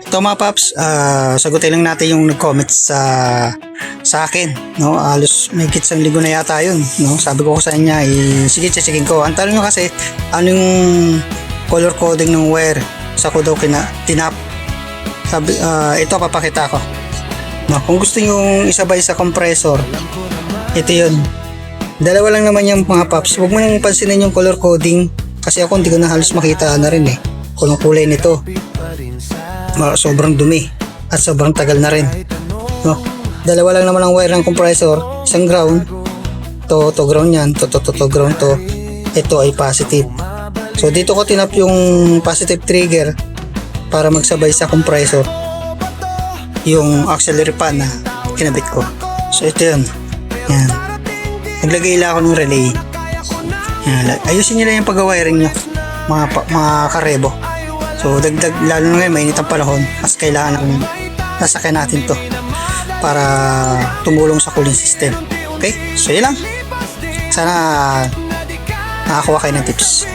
Ito mga paps, sagutin lang natin yung nag-comment sa akin, no? Halos may kitsang ligo na yata yun, no? Sabi ko sa kanya, sige, checkin ko. Ang tanong nyo kasi, ano yung color coding ng wire? Sa ko daw tinap. Sabi, ito papakita ko. No, kung gusto nyo isabay sa compressor, ito yun. Dalawa lang naman yung mga paps. Huwag mo nang pansinin yung color coding kasi ako hindi ko na halos makita na rin kung ang kulay nito. Sobrang dumi at sobrang tagal na rin, no? Dalawa lang naman ang wire ng compressor, isang ground, to ground yan, to ground to. Ito ay positive. So dito ko tinap yung positive trigger para magsabay sa compressor yung auxiliary fan na kinabit ko. So ito yun. Yan. Naglagay lang ako ng relay. Yan. Ayusin nyo lang yung pag-wiring nyo, mga karebo. So dagdag, lalo na ngayon mainit ang panahon, mas kailangan ng nasakyan natin to para tumulong sa cooling system. Okay? So yun lang. Sana nakakuha kayo ng tips.